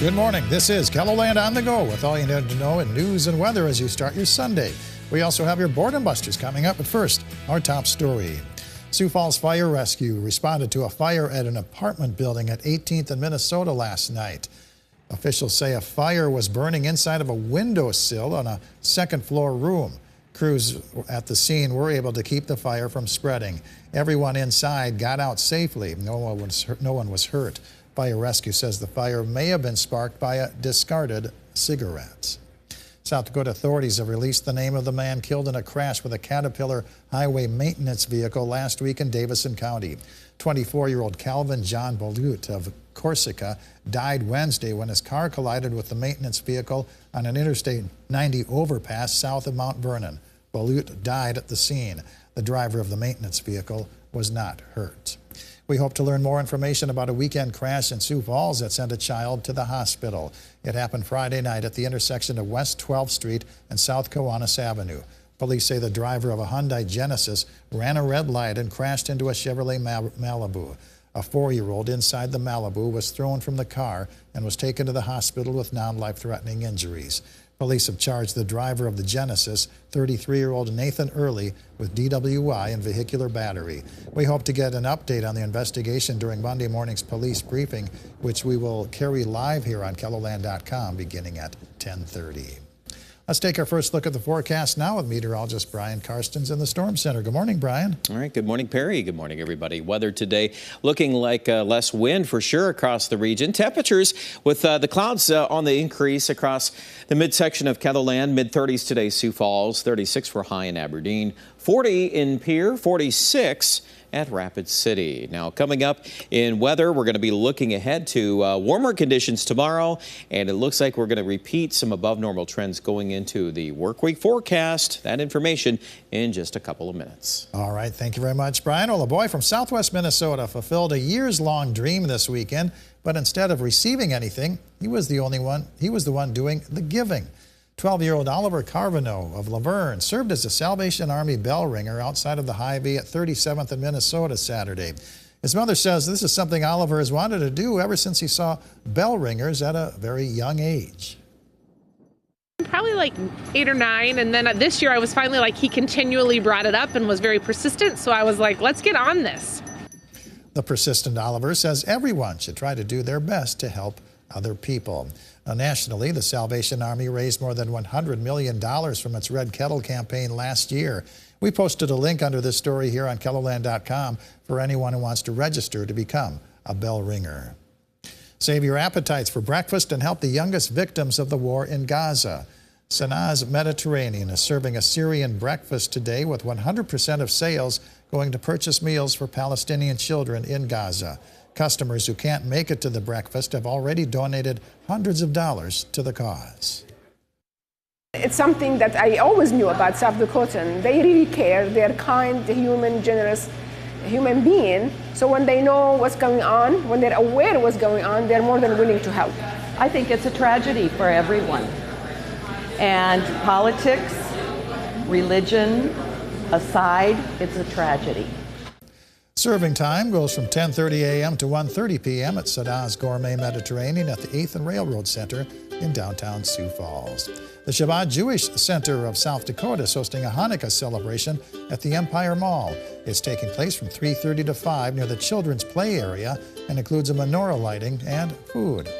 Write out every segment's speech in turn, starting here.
Good morning. This is KELOLAND On The Go with all you need to know in news and weather as you start your Sunday. We also have your Boredom Busters coming up, but first, our top story. Sioux Falls Fire Rescue responded to a fire at an apartment building at 18th and Minnesota last night. Officials say a fire was burning inside of a windowsill on a second-floor room. Crews at the scene were able to keep the fire from spreading. Everyone inside got out safely. No one was hurt. Fire Rescue says the fire may have been sparked by a discarded cigarette. South Dakota authorities have released the name of the man killed in a crash with a Caterpillar highway maintenance vehicle last week in Davison County. 24-year-old Calvin John Bolut of Corsica died Wednesday when his car collided with the maintenance vehicle on an Interstate 90 overpass south of Mount Vernon. Bolut died at the scene. The driver of the maintenance vehicle was not hurt. We hope to learn more information about a weekend crash in Sioux Falls that sent a child to the hospital. It happened Friday night at the intersection of West 12th Street and South Kiwanis Avenue. Police say the driver of a Hyundai Genesis ran a red light and crashed into a Chevrolet Malibu. A 4-year-old inside the Malibu was thrown from the car and was taken to the hospital with non-life-threatening injuries. Police have charged the driver of the Genesis, 33-year-old Nathan Early, with DWI and vehicular battery. We hope to get an update on the investigation during Monday morning's police briefing, which we will carry live here on KELOLAND.com beginning at 10:30. Let's take our first look at the forecast now with meteorologist Brian Karstens in the Storm Center. Good morning, Brian. All right. Good morning, Perry. Good morning, everybody. Weather today looking like less wind for sure across the region. Temperatures with the clouds on the increase across the midsection of KELOLAND. Mid-30s today, Sioux Falls. 36 for high in Aberdeen. 40 in Pierre. 46 at Rapid City. Now, coming up in weather, we're going to be looking ahead to warmer conditions tomorrow, and it looks like we're going to repeat some above normal trends going into the work week forecast. That information in just a couple of minutes. All right. Thank you very much, Brian. Well, a boy from southwest Minnesota fulfilled a years-long dream this weekend, but instead of receiving anything, he was the one doing the giving. 12-year-old Oliver Carvino of Laverne served as a Salvation Army bell ringer outside of the Hy-Vee at 37th in Minnesota Saturday. His mother says this is something Oliver has wanted to do ever since he saw bell ringers at a very young age. Probably like 8 or 9, and then this year I was finally like, he continually brought it up and was very persistent, so I was like, let's get on this. The persistent Oliver says everyone should try to do their best to help other people. Nationally, the Salvation Army raised more than $100 million from its Red Kettle campaign last year. We posted a link under this story here on KELOLAND.com for anyone who wants to register to become a bell ringer. Save your appetites for breakfast and help the youngest victims of the war in Gaza. Sanaz Mediterranean is serving a Syrian breakfast today with 100% of sales going to purchase meals for Palestinian children in Gaza. Customers who can't make it to the breakfast have already donated hundreds of dollars to the cause. It's something that I always knew about South Dakotan. They really care. They're kind, human, generous human being. So when they know what's going on, when they're aware of what's going on, they're more than willing to help. I think it's a tragedy for everyone. And politics, religion aside, it's a tragedy. Serving time goes from 10:30 a.m. to 1:30 p.m. at Sadaz Gourmet Mediterranean at the 8th and Railroad Center in downtown Sioux Falls. The Shabbat Jewish Center of South Dakota is hosting a Hanukkah celebration at the Empire Mall. It's taking place from 3:30 to 5 near the children's play area and includes a menorah lighting and food.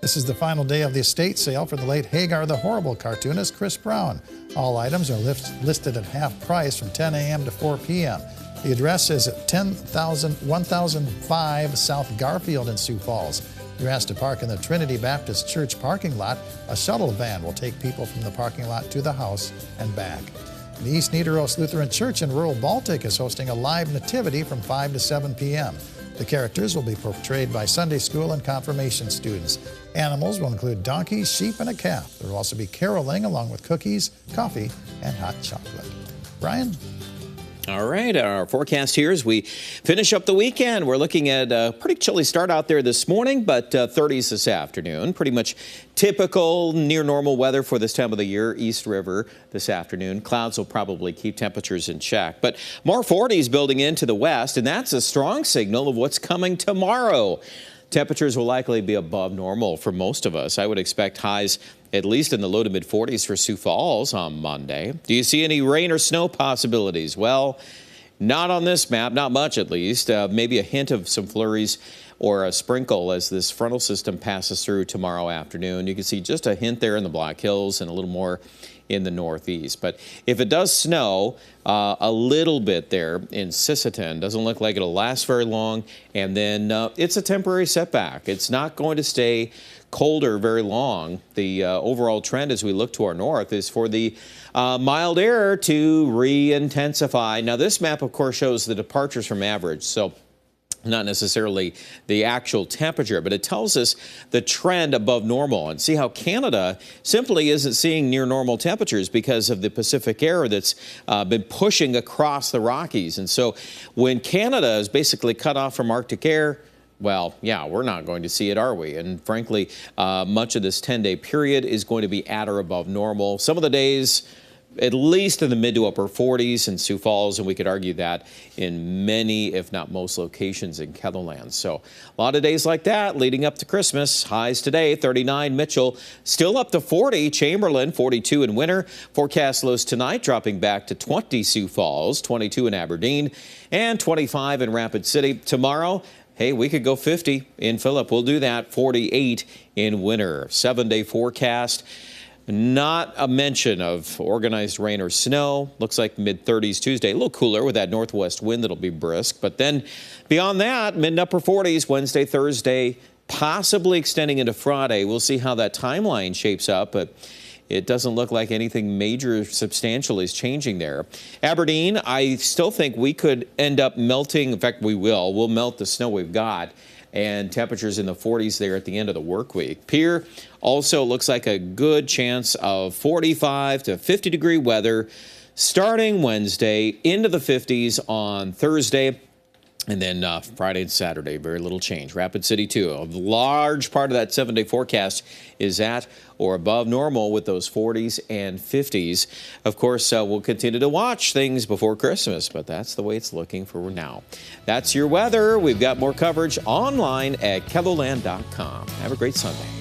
This is the final day of the estate sale for the late Hagar the Horrible cartoonist Chris Brown. All items are listed at half price from 10 a.m. to 4 p.m. The address is at 1005 South Garfield in Sioux Falls. You're asked to park in the Trinity Baptist Church parking lot. A shuttle van will take people from the parking lot to the house and back. The East Nidaros Lutheran Church in rural Baltic is hosting a live nativity from 5 to 7 p.m. The characters will be portrayed by Sunday school and confirmation students. Animals will include donkeys, sheep, and a calf. There will also be caroling along with cookies, coffee, and hot chocolate. Brian? All right, our forecast here as we finish up the weekend. We're looking at a pretty chilly start out there this morning, but 30s this afternoon. Pretty much typical, near normal weather for this time of the year. East River this afternoon. Clouds will probably keep temperatures in check, but more 40s building into the west, and that's a strong signal of what's coming tomorrow. Temperatures will likely be above normal for most of us. I would expect highs at least in the low to mid 40s for Sioux Falls on Monday. Do you see any rain or snow possibilities? Well, not on this map, not much at least. Maybe a hint of some flurries or a sprinkle as this frontal system passes through tomorrow afternoon. You can see just a hint there in the Black Hills and a little more in the northeast. But if it does snow a little bit there in Sisseton, doesn't look like it'll last very long, and then it's a temporary setback. It's not going to stay colder very long. The overall trend as we look to our north is for the mild air to re-intensify. Now this map of course shows the departures from average, so not necessarily the actual temperature, but it tells us the trend above normal. And see how Canada simply isn't seeing near normal temperatures because of the Pacific air that's been pushing across the Rockies. And so when Canada is basically cut off from Arctic air, well, yeah, we're not going to see it, are we? And frankly, much of this 10-day period is going to be at or above normal. Some of the days at least in the mid to upper 40s in Sioux Falls, and we could argue that in many, if not most locations in KELOLAND. So a lot of days like that leading up to Christmas. Highs today, 39 Mitchell, still up to 40 Chamberlain, 42 in Winter. Forecast lows tonight dropping back to 20 Sioux Falls, 22 in Aberdeen, and 25 in Rapid City. Tomorrow, hey, we could go 50 in Phillip. We'll do that, 48 in Winter. 7-day forecast. Not a mention of organized rain or snow. Looks like mid-30s Tuesday. A little cooler with that northwest wind that'll be brisk. But then beyond that, mid and upper 40s Wednesday, Thursday, possibly extending into Friday. We'll see how that timeline shapes up, but it doesn't look like anything major substantial is changing there. Aberdeen, I still think we could end up melting. In fact, we will. We'll melt the snow we've got. And temperatures in the 40s there at the end of the work week. Pierre also looks like a good chance of 45 to 50 degree weather starting Wednesday, into the 50s on Thursday. And then Friday and Saturday, very little change. Rapid City, too. A large part of that 7-day forecast is at or above normal with those 40s and 50s. Of course, we'll continue to watch things before Christmas, but that's the way it's looking for now. That's your weather. We've got more coverage online at KELOLAND.com. Have a great Sunday.